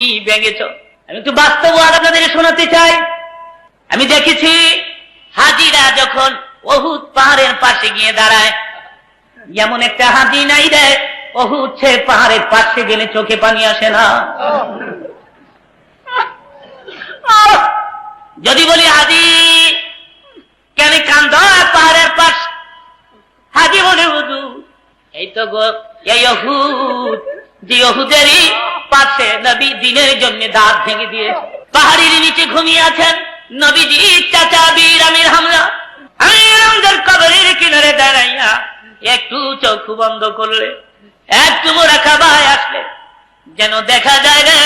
ভেঙেছ। আমি একটু বাস্তব আপনাদের শোনাতে চাই। আমি দেখেছি হাজিরা যখন উহুদ পাহাড়ের পাশে গিয়ে দাঁড়ায়, এমন একটা হাজি নাই রে উহুদ সে পাহাড়ের পাশে গেলে চোখে পানি আসে না। যদি বলি হাজি কেন কান্দ পাহাড়ের পাশ, হাজি বলে হুজুর এই তো গো এই উহুদ, যে উহুদেরই পাশে নবী দিনের জন্য দাঁত ভেঙে দিয়েছে। পাহাড়ের নিচে ঘুমিয়ে আছেন নবীজি চাচা বীর আমির হামজা। আমির হামজার কবরের কিনারে দাঁড়াইয়া একটু চোখ বন্ধ করলে, একটু মোরাকাবায় আসলে যেন দেখা যায় রে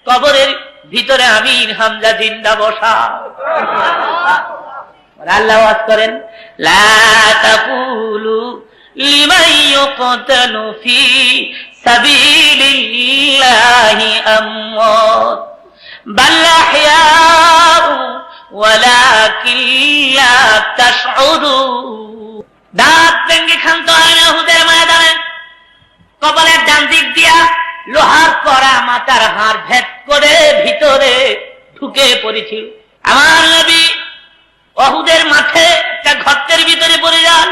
কবরের ভিতরে আমির হামজা জিন্দা বসা। আল্লাহ ওয়াজ করেন, লা তাকুলু লিমান ইউকতালু ফি সাবিলিল্লাহি আমওয়াত বাল আহইয়াউ ওয়ালাকিন লা তাশউরুন। দাঁত ভেঙে ক্ষান্ত হয় না উহুদের ময়দানে। কপালের ডান দিক দিয়া লোহার কড়া মাথার হাড় ভেদ করে ভিতরে ঢুকে পড়েছিল। আমার নবী উহুদের মাঠে একটা গর্তের ভিতরে পড়ে যান।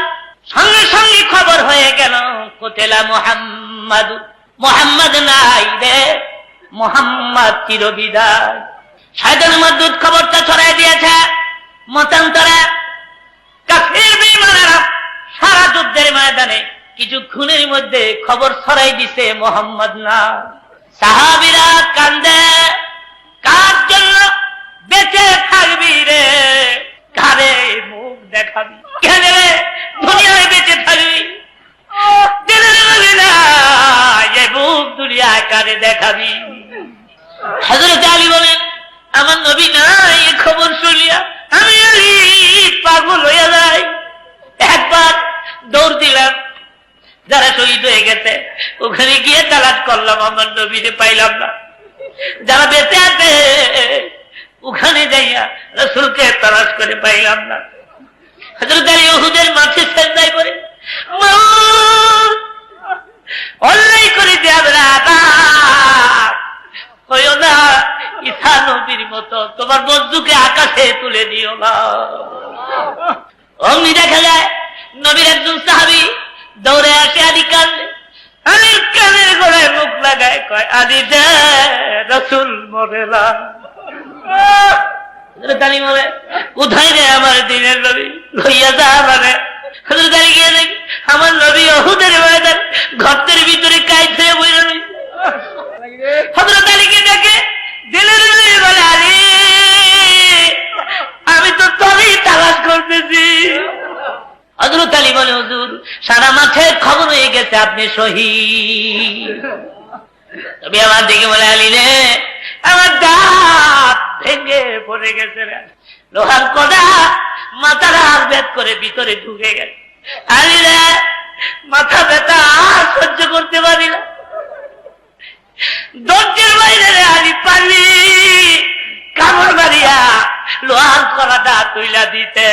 সঙ্গে সঙ্গে খবর হয়ে গেল কোতেলা মুহাম্মাদ, মুহাম্মদ নাই রে, মুহাম্মদ চিরবিদায়। শয়তান মাদুদ খবরটা ছড়াই দিয়েছে মতান্তরে। কাফির বেঈমানেরা সারা যুদ্ধের ময়দানে কিছুক্ষণের মধ্যে খবর ছড়াই দিছে মুহাম্মদ না। সাহাবীরা কান্দে, কার জন্য বেঁচে থাকবি রে, কারে মুখ দেখাবি, কেন রে দুনিয়ায় বেঁচে থাকবি, মুখ দুনিয়ায় কারে দেখাবি। হযরত আলী বলেন আমার নবী নাই খবর শুনিয়া আমি আলী পাগল হয়ে যাই। একবার দৌড় দিলাম, যারা শহীদ হয়ে গেছে ওখানে গিয়ে তালাশ করলাম, আমার নবীকে পাইলাম না। যারা বেঁচে আছে ওখানে যাইয়া রাসূলকে তালাশ করে পাইলাম না। হযরত আলী উহুদের মাঠে সিজদায় পড়ে অন্যায় করে দেবে না, হইও না ঈসা নবীর মতো, তোমার বন্ধুকে আকাশে তুলে দিও না। অমনি দেখা যায় নবীর একজন সাহাবী দৌড়ে আসে, আলী কান্দে, আলীর কানের গোড়ায় মুখ লাগায় কয় আলী দে রাসূল মরে না। হযরত আলী বলে কোথায় রে আমার দিনের নবী, লইয়া যা আমারে। হযরত আলী গিয়ে দেখি আমার নবী উহুদের ময়দান গর্তের ভিতরে কাইছে বইরা রইছে। হযরত আলীকে দেখে দিনের নবী বলে আলী আমি তো তোরই তালাশ করতেছি। হযরত আলী বলে হুজুর সারা মাঠের খবর হয়ে গেছে আপনি শহীদ। তবে আমার দিকে বলে আলী রে আমার দাঁত ভেঙে পড়ে গেছে রে, লোহার কড়া মাথার হাড় ভেদ করে ভিতরে ঢুকে গেছে। আলী রে মাথা ব্যথা আর সহ্য করতে পারি না, দরজার বাইরে রে আলী পানি কামড় মারিয়া লোহার কড়াটা তুইলা দিতে।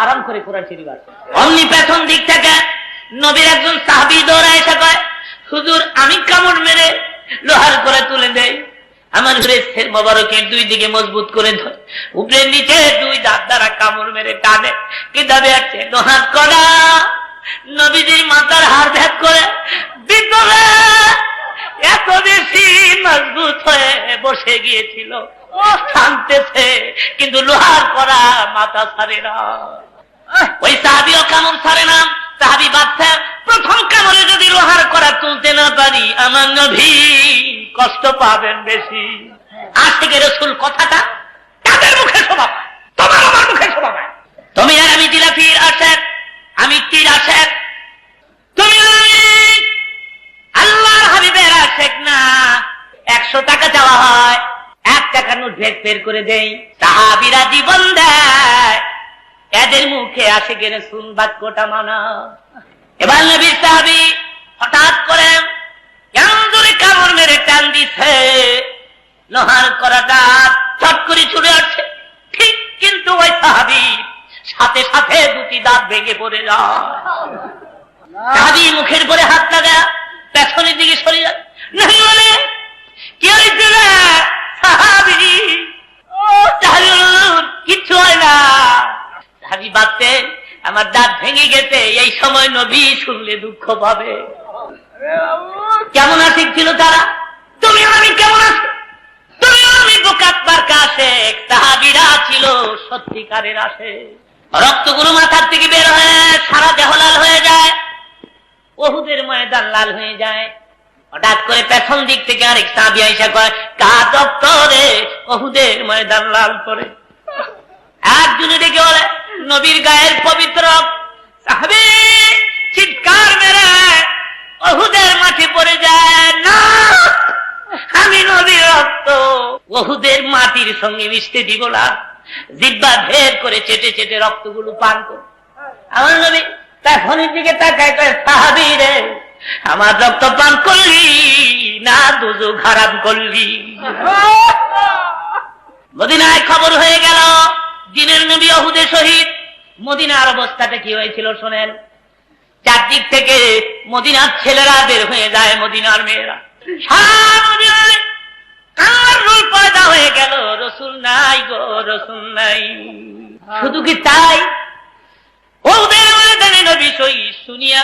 আরাম করে কোরআন শরীফ আছে। অমনি পেছন দিক থেকে নবীর একজন সাহাবী দৌড়ায় এসে কয় হুজুর আমি কামড় মেরে লোহার করে তুলে দেই। আমার শের মোবারকের দুই দিকে মজবুত করে ধরে উপরের নিচে দুই দাঁত দ্বারা কামড় মেরে টানে, কিভাবে আছে লোহার কড়া নবীজির মাথার হাড় ভেদ করে ভিতরে এত বেশি মজবুত হয়ে বসে গিয়েছিল, টানতেছে কিন্তু লোহার কড়া মাথা ছাড়ে না। ওই সাহাবীও কামড় ছাড়ে না। সাহাবী বাচ্চা প্রথম কামড়ে যদি লোহার কড়া তুলতে না পারি আমার নবী কষ্ট পাবেন বেশি। আজ থেকে রাসূল কথাটা তাদের মুখে শোভা পায়, তোমার আমার মুখে শোভা পায়। তুমি আর আমি জিলাফির আশেক, আমি তীর আশেক, তুমি আল্লাহর হাবিবের আশেক না। 100 টাকা চাওয়া হয়, 1 টাকার নোট বের করে দেই, সাহাবীরা জীবন দেয়, এদের মুখে আসে গেলে শুন বাক্যটা মানা। এবার নবীর সাহাবী হঠাৎ করে কেমন জোরে কামড় মেরে টান দিচ্ছে, লোহার কড়াটা ছট করে ছুড়ে আসছে, ঠিক কিন্তু ওই সাহাবী সাথে সাথে দুটি দাঁত ভেঙে পড়ে যায়। সাহাবী মুখের পরে হাত লাগা পেছনের দিকে সরে যায়, ভেঙে গেছে, এই সময় নবী শুনলে দুঃখ পাবে। কেমন আশিক ছিল তারা, তুমি আমি কেমন আছি, তুমি আমি বোকাত মার্কা আশেক, সাহাবীরা ছিল সত্যিকারের আশেক। রক্তগুলো মাথার থেকে বের হয়ে সারা দেহ লাল হয়ে যায়, উহুদের ময়দান লাল হয়ে যায়। হঠাৎ করে পেছন দিক থেকে আরেক সাহাবী আয়েশা কয়, কার রক্ত রে, উহুদের ময়দান লাল করে। একজনে ডেকে বলে, নবীর গায়ের পবিত্র। সাহাবী চিৎকার মেরে উহুদের মাটি পড়ে যায়, না আমি নবীর রক্ত উহুদের মাটির সঙ্গে মিশতে দিব না। জিহ্বা ভেদ করে চেটে চেটে রক্তগুলো পান করে আমার নবী তখনই দিকে তাকায় কয়, সাহাবী রে, আমার রক্ত পান করলি না দুজক হারাম করলি। মদিনায় খবর হয়ে গেল দিনের নবী উহুদে শহীদ। মদিনার অবস্থাটা কি হয়েছিল শোনেন। চারদিক থেকে মদিনার ছেলেরা বের হয়ে যায়, মদিনার মেয়েরা সারা মদিনায় কার রোল পয়দা হয়ে গেল, রসুল নাই গো, রসুল নাই। শুধু কি তাই, উহুদের ময়দানে নবী শহীদ শুনিয়া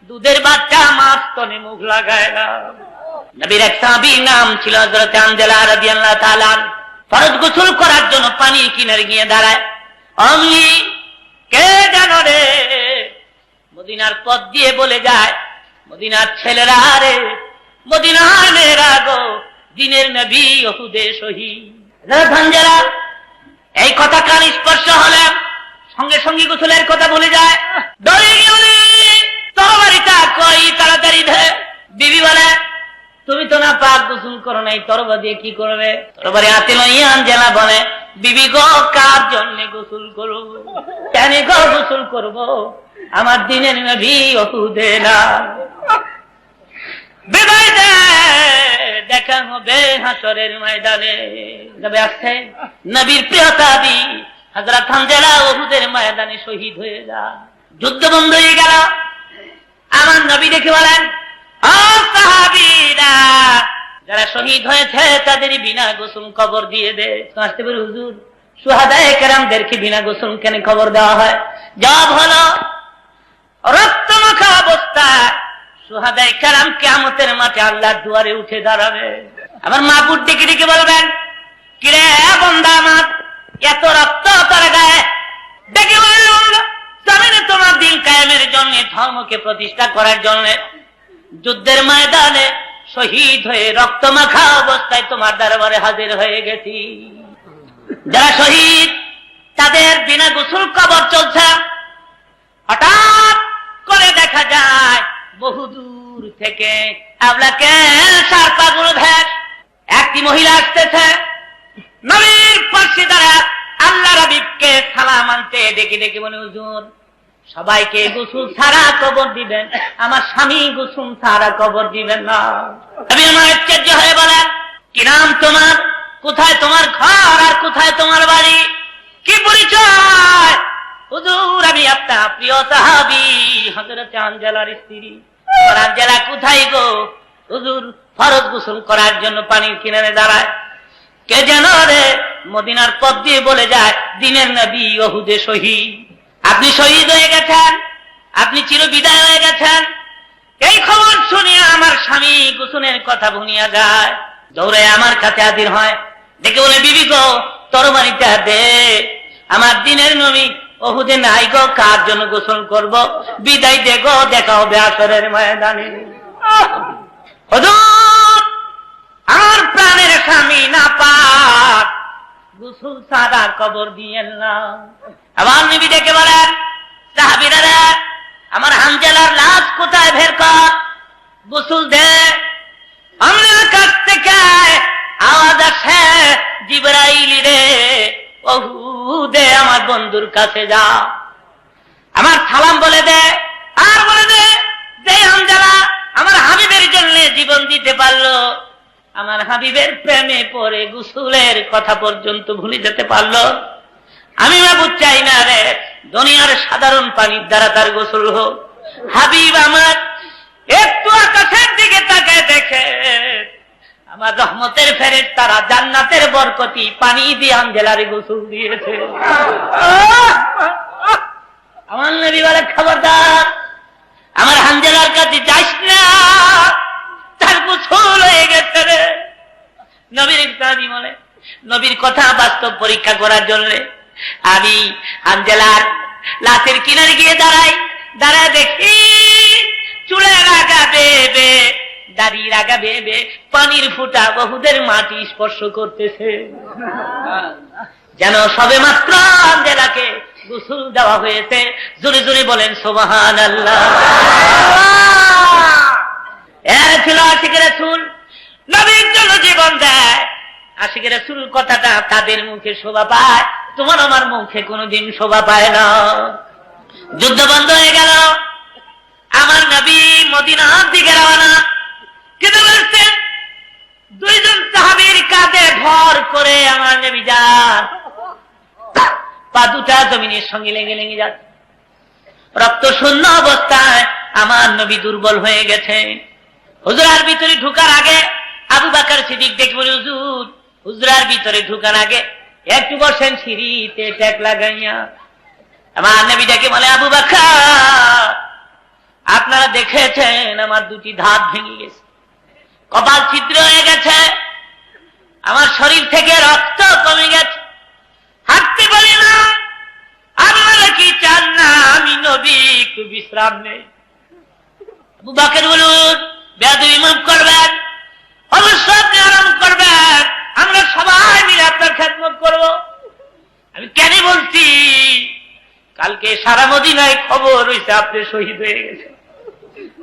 দুধের বাচ্চা মাছ তনে মুখ লাগায় না। নবীর এক সাহাবীর নাম ছিল হযরত হানজালা রাদিয়াল্লাহু তাআলা। ফরজ গোসল করার জন্য পানির কিনারে গিয়ে দাঁড়ায়। অমনি কে জানো রে, মদিনার পথ দিয়ে বলে যায়, মদিনার ছেলেরা রে, মদিনার মেয়েরা গো, দিনের নবী উহুদে শহীদ। হানজালা এই কথা কান স্পর্শ হলে সঙ্গে সঙ্গে গোসলের কথা বলে যায়। দৌড়ে গিয়ে তরবারিটা কই তাড়াতাড়ি ধে। বিবি বলে, তুমি তো না পাক গোসল করো নাই, তরবা দিয়ে কি করবে? তরবারি হাতে লইয়া হানজালা বলে, বিবি গো, কার জন্য গোসল করব, কেন গো গোসল করব, আমার দিনের নবী উহুদে না। বিদায় দে, দেখা হবে হাসরের ময়দানে। যাবে আসছে নবীর প্রিয় সাহাবী হযরত হানজালা উহুদের ময়দানে শহীদ হয়ে যায়। যুদ্ধ বন্ধ হয়ে গেল। আমার নবী দেখে বলেন, ও সাহাবীরা, যারা শহীদ হয়েছে তাদের বিনা গোসল কবর দিয়ে দে। আসতে পারে হুজুর, শুহাদায়ে কেরামদেরকে বিনা গোসল কেন কবর দেওয়া হয়? জবাব হলো, রক্তমাখা অবস্থা শুহাদায়ে কেরাম কিয়ামতের মাঠে আল্লাহর দুয়ারে উঠে দাঁড়াবে। আমার মাহবুব ডেকে ডেকে বলবেন, কিরে বান্দা আমার, এত রক্ত তোর গায়ে? ডেকে বলবেন, জমিনে তোমার দিন কায়েমের জন্য, ধর্মকে প্রতিষ্ঠা করার জন্য যুদ্ধের ময়দানে শহীদ হয়ে রক্তমাখা অবস্থায় তোমার দরবারে হাজির হয়ে গেছি। যারা শহীদ তাদের বিনা গোসল কবর চলছে। হঠাৎ করে দেখা যায় বহুদূর থেকে আবলাকে সারপাগুলো ভেস একটি মহিলা আসতেছে। নবীর পাশে দাঁড়া আল্লাহ রাবিবকে সালাম আনতে ডেকে ডেকে বলে, হুজুর, সবাইকে গোসল ছাড়া কবর দিবেন, আমার স্বামী গোসল ছাড়া কবর দিবেন না। নবীর মা আশ্চর্য হয়ে বলেন, কি নাম তোমার, কোথায় তোমার ঘর আর কোথায় তোমার বাড়ি, কি পরিচয়? হুজুর, আমি আপনার প্রিয় সাহাবী হযরত হানজালার স্ত্রী। হানজালা কোথায় গো? হুজুর, ফরজ গোসল করার জন্য পানির কিনারে দাঁড়ায়। কে যেন রে, মদিনার পথ দিয়ে বলে যায়, দিনের নবী উহুদে শহীদ। আপনি শহীদ হয়ে গেছেন, আপনি চির বিদায় হয়ে গেছেন। এই খবর শুনিয়া আমার স্বামী গোসলের কথা ভুলিয়া যায়, দৌড়ে আমার কাছে হাজির হয়, দেখে বলে, বিবি গো, তরবারিটা দে, আমার দিনের নবী উহুদে নাই গো, কার জন্য গোসল করব? বিদায় দে গো, দেখা হবে হাসরের ময়দানে। হুজুর, আমার প্রাণের স্বামী না পাক, গোসল ছাড়া কবর দিয়েন না। আমার নবী ডেকে বলেন, সাহাবীরা, আমার হানজালার লাশ কোথায় বের কর, গোসল দে। আমার কাছ থেকে আওয়াজ আসে, জিবরাইল রে, উহুদে আমার বন্ধুর কাছে যা, আমার সালাম বলে দে, আর বলে দে যে হানজালা আমার হাবিবের জন্য জীবন দিতে পারলো, আমার হাবিবের প্রেমে পড়ে গোসলের কথা পর্যন্ত ভুলে যেতে পারলো। আমি মাবুদ চাই না রে দুনিয়ার সাধারণ পানির দ্বারা তার গোসল হোক। হাবিব আমার একটু আকাশের দিকে তাকায় দেখে আমার রহমতের ফেরেশতারা জান্নাতের বরকতি পানি দিয়ে হানজালার গোসল দিয়েছে। আমার নবী বলে, খবরদার আমার হানজালার কাছে যাস না, তার গোসল হয়ে গেছে রে। নবীর ইসলামী বলে, নবীর কথা বাস্তব পরীক্ষা করার জন্য আমি হানজালার লাশের কিনারে গিয়ে দাঁড়ায় দেখি চুলের আগা বেবে, দাড়ির আগা বেবে পানির ফুটা বহুদের মাটি স্পর্শ করতেছে, যেন সবে মাত্র হানজালাকে গোসল দেওয়া হয়েছে। জোরে জোরে বলেন সুবহানাল্লাহ। এরা ছিল আশিকে রাসূল, নবীর জন্য জীবন দেয়। আশিকে রাসূল কথাটা তাদের মুখে শোভা পায়, তোমার আমার মুখে কোনোদিন শোভা পায় না। যুদ্ধ বন্ধ হয়ে গেল, আমার নবী মদিনার দিকে রওনা। কিন্তু বলছেন দুইজন সাহাবীর কাঁধে ভর করে আমার নবী যান, পা দুটা জমিনের সঙ্গে লেগে লেগে যাচ্ছে। রক্ত শূন্য অবস্থায় আমার নবী দুর্বল হয়ে গেছে। হুজরার ভিতরে ঢুকার আগে আবু বকর সিদ্দিক দেখে বলে, হুজুর হুজরার ভিতরে ঢুকার আগে একটু বসেন সিঁড়িতে ট্যাক লাগাইয়া। আমার নবী ডেকে বলে, আবু বকর আপনারা দেখেছেন আমার দুটি ধাত ভেঙে গেছে, কপাল ছিদ্র হয়ে গেছে, আমার শরীর থেকে রক্ত কমে গেছে, হাঁটতে পারি না। আপনারা কি চান না আমি নবী একটু বিশ্রাম নেই? আবু বকর বলুন, বেয়াদবি মাফ করবেন, অবশ্যই আপনি আরাম করবেন, আমরা সবাই মিলে আপনার খেদমত করব। আমি কেন বলছি, কালকে সারা মদিনায় খবর হয়েছে আপনি শহীদ হয়ে গেছে।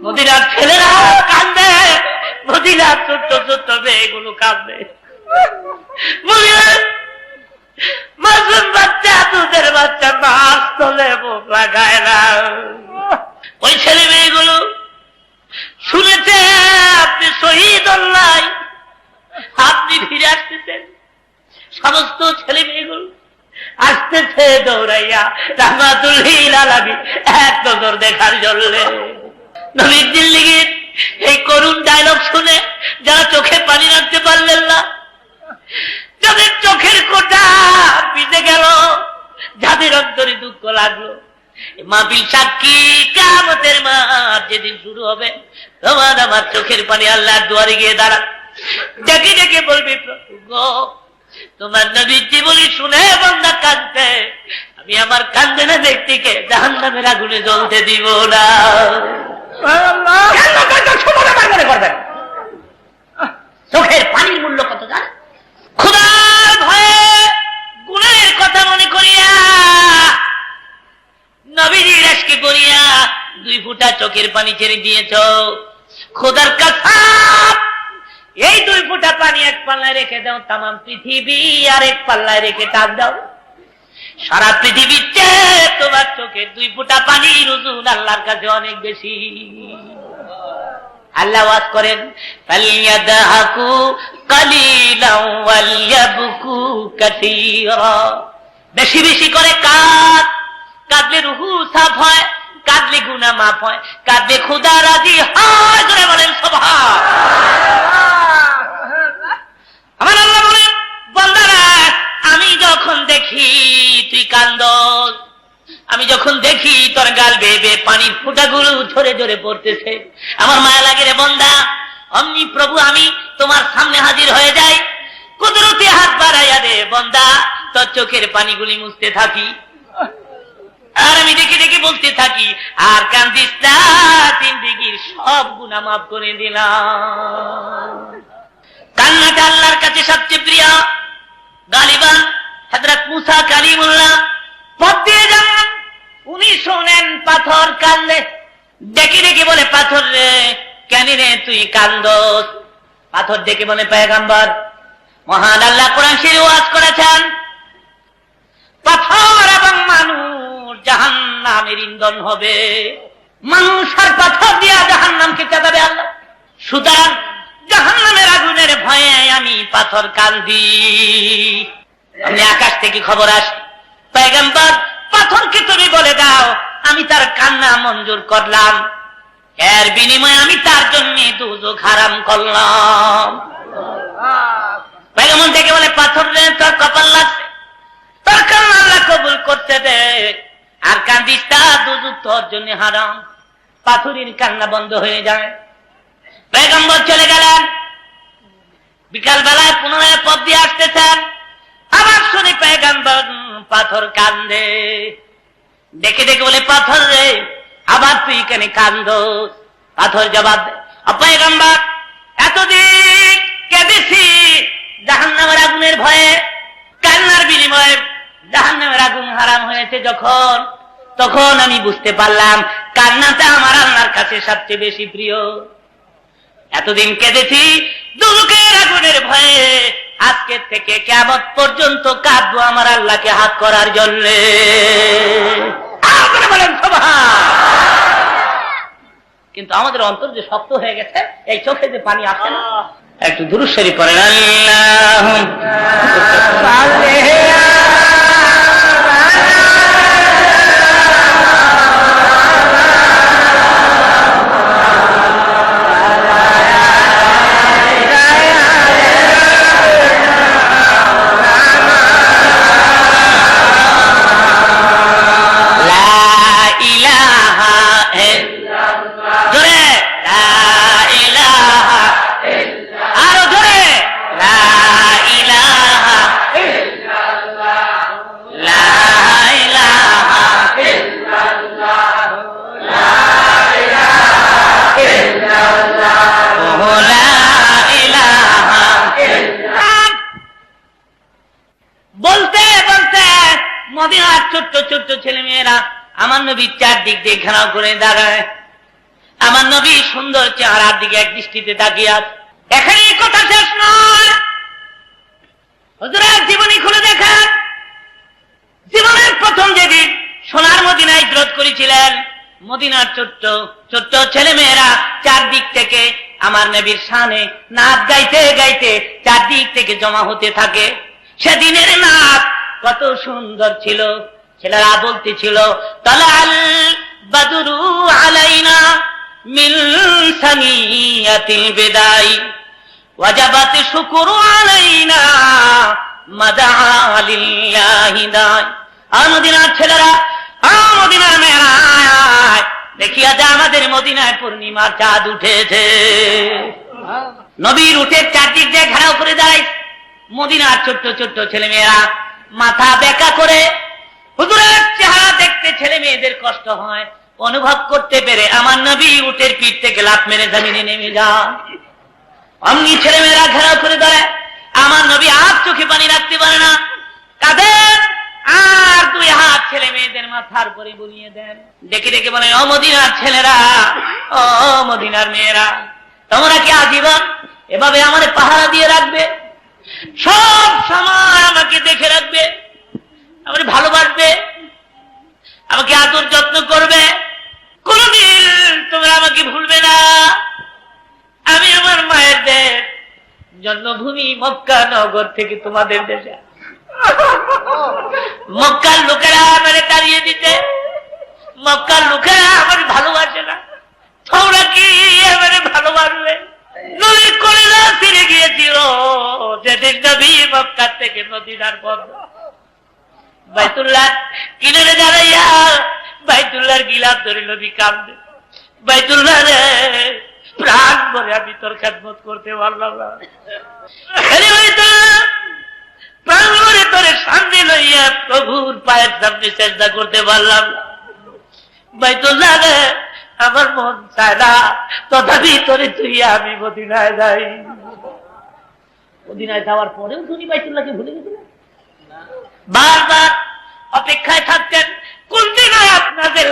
মদিনার ছেলেরা কান্দে, মদিনার ছোট্ট ছোট্ট মেয়েগুলো কান্দে, মাসুম বাচ্চা, দুধের বাচ্চা মাছ তোলে মুখ লাগায় না। ওই ছেলে মেয়েগুলো শুনেছে আপনি শহীদ অল্লাই, আপনি ফিরে আসতেছেন। সমস্ত ছেলে মেয়েগুলো আসতেছে দৌড়াইয়া রাহমাতুল লিল আলামিন এক নজর দেখার জন্য। নবীর জিন্দেগীর এই করুণ ডায়লগ শুনে যারা চোখে পানি রাখতে পারলেন না, যাদের চোখের কোটা ভিজে গেল, যাদের অন্তরে দুঃখ লাগলো, মাহফিল সাক্ষী কিয়ামতের মাঠ যেদিন শুরু হবে, তোমার আমার চোখের পানি আল্লাহর দুয়ারে গিয়ে দাঁড়া, ডেকে ডেকে বলবি, প্রভু গো তোমার নবীর জীবনী শুনে বান্দা কাঁদতে, আমি আমার কান্দে না ব্যক্তিকে জাহান্নামের আগুনে জ্বলতে দিব না। চোখের পানির মূল্য কত জানে? খোদার ভয়ে গুণের কথা মনে করিয়া, নবীজির আজকে করিয়া 2 ফুটা চোখের পানি ছেড়ে দিয়েছ। খোদার কসম, এই 2 ফুটা পানি এক পাল্লায় রেখে দাও, তাম পৃথিবী আর এক পাল্লায় রেখে টাক দাও, সারা পৃথিবীর চেয়ে তোমার চোখের 2 ফুটা পানির ওজন আল্লাহর কাছে অনেক বেশি। আল্লাহ ওয়াজ করেন, ফালিয়াদহাকু কালিলাও ওয়ালিয়াবকু কাসীরা, বেশি বেশি করে কাঁদ, কাঁদলে রুহু সাফ হয়, কাঁদলে গুনাহ মাফ হয়, কাঁদলে খোদা রাজি হয়। করে বলেন সুবহানাল্লাহ। আমার আল্লাহ বলেন, বান্দারা আমি যখন দেখি তুই কান্দস, আমি যখন দেখি তোর গাল বেয়ে বেয়ে পানির ফোঁটাগুলো ঝরে ঝরে পড়তেছে, আমার মায়া লাগে রে বান্দা। অমনি প্রভু আমি তোমার সামনে হাজির হয়ে যাই, কুদরতি হাত বাড়াইয়া দে বান্দা, তোর চোখের পানিগুলি মুছতে থাকি, আর আমি দেখে দেখে বলতে থাকি, আর কান্দিস না, জিন্দেগীর সব গুনাহ মাফ করে দিলাম। কান্নাটা আল্লাহর কাছে সবচেয়ে প্রিয়। গালিবান হযরত মুসা কালিমুল্লাহ পথ দিয়ে যান, উনি শোনেন পাথর কান্দে, ডেকে ডেকে বলে, পাথর রে কেন রে তুই কান্দস? পাথর ডেকে বলে, পয়গম্বর মহান আল্লাহ কোরআন শরীফে ওয়াজ করেছেন, পাথর এবং মানুষ জাহান্নামের ইন্ধন হবে, মানুষ আর পাথর দিয়া জাহান্নামকে চালাবে আল্লাহ। সুতরাং জাহান্নামের আগুনের ভয়ে আমি পাথর কান্দি। আমি আকাশ থেকে খবর আসে, পয়গম্বর পাথরকে তুমি বলে দাও আমি তার কান্না মঞ্জুর করলাম, এর বিনিময়ে আমি তার জন্য দুজক হারাম করলাম। পয়গম্বর থেকে বলে, পাথর রে তোর কপাল লাগছে, তোর কান্না আল্লাহ কবুল করতে দে, আর কান্দিস তা দুযুগ তোর জন্য হারাম। পাথরের কান্না বন্ধ হয়ে যায়। পয়গম্বর চলে গেলেন। বিকাল বেলায় পুনরায় পথ দিয়ে আসতেছেন, আবার শুনি পয়গম্বর পাথর কান্দে। দেখে দেখে বলে, পাথর রে, আবার তুই কেন কান্দোস? পাথর জবাব দেয়, পয়গম্বর এতদিন কেঁদেছি জাহান্নামের আগুনের ভয়ে, কান্নার বিনিময়ে জাহান্নামের আগুন হারাম হয়েছে যখন, তখন আমি বুঝতে পারলাম কান্নাটা আমার আল্লাহর কাছে সবচেয়ে বেশি প্রিয়। এতদিন কেঁদেছি দুজকের আগুনের ভয়ে, আজকে থেকে কিয়ামত পর্যন্ত কাঁদবো আমার আল্লাহকে হাত করার জন্য। বলেন কিন্তু আমাদের অন্তর যে শক্ত হয়ে গেছে, এই চোখে যে পানি আসে না। একটু দুরূদ শরীফ পড়েন, মদিনার ছোট্ট ছোট্ট ছেলে মেয়েরা আমার নবীর চারদিক দিয়ে ঘেরাও করে দাঁড়ায়। আমার নবী সুন্দর চেহারার দিকে এক দৃষ্টিতে তাকিয়ে আছে। এখানেই কথা শেষ নয়, হুজুরের জীবনী খুলে দেখেন। জীবনের প্রথম যেদিন সোনার মদিনায় হিজরত করেছিলেন, মদিনার ছোট্ট ছোট্ট ছেলে মেয়েরা চারদিক থেকে আমার নবীর শানে নাচ গাইতে গাইতে চারদিক থেকে জমা হতে থাকে। সেদিনের নাচ কত সুন্দর ছিল। ছেলেরা বলতেছিল, তালাল বাদরু আলাইনা মিন সানিয়াতিল বিদাই ওয়াজাবাত শুকরু আলাইনা মাদা লিল্লাহি দাই। মদিনার ছেলেরা, মদিনার মেয়েরা, দেখিয়া যা আমাদের মদিনায় পূর্ণিমার চাঁদ উঠেছে। নবীর উঠে চারদিক দিয়ে ঘেরাও করে দাঁড়াই। মদিনার ছোট্ট ছোট্ট ছেলে মেয়েরা মাথা বেঁকা করে, হুজুরের চেহারা দেখতে ছেলে মেয়েদের কষ্ট হয়। অনুভব করতে পেরে আমার নবী উটের পিঠ থেকে লাফ মেরে জমিনে নেমে যান। অমনি ছেলে মেয়েরা ঘেরাও করে দাঁড়ায়। আমার নবী আর চোখে পানি রাখতে পারে না, কাঁদেন আর দুই হাত ছেলে মেয়েদের মাথার উপরে বুলিয়ে দেন। ডেকে ডেকে বলে, ও মদিনার ছেলেরা, ও মদিনার মেয়েরা, তোমরা কি আজীবন এভাবে আমার পাহারা দিয়ে রাখবে? সব সময় আমাকে দেখে রাখবে, আমাকে ভালোবাসবে, আমাকে আদর যত্ন করবে, কোনদিন তোমরা আমাকে ভুলবে না। আমি আমার মায়ের দেশ জন্মভূমি মক্কা নগর থেকে তোমাদের দেশে, মক্কার লোকেরা আমার তাড়িয়ে দিতে, মক্কার লোকেরা আমার ভালোবাসে না, তোমরা কি আমার ভালোবাসবে? নদীর কলেরা ফিরে গিয়েছিল যেদিন নবী মক্কা থেকে মদিনার পথ বাইতুল্লাহ কিনারে দাঁড়াইয়া বাইতুল্লাহর গিলাফ ধরে নবী কাঁদবে, বাইতুল্লাহ রে, প্রাণ ভরে আমি তোর খেদমত করতে পারলাম না, প্রাণ ভরে তোর সামনে লইয়া প্রভুর পায়ের সামনে চেষ্টা করতে পারলাম না। বাইতুল্লাহ রে, আমার মন চায় না, তথাপি তোরে তুই আমি মদিনায় যাই। মদিনায় যাওয়ার পরেও তুমি বাইতুল্লাহকে ভুলে গেছিলেন? বারবার অপেক্ষায় থাকতেন কোন দিন আপনাদের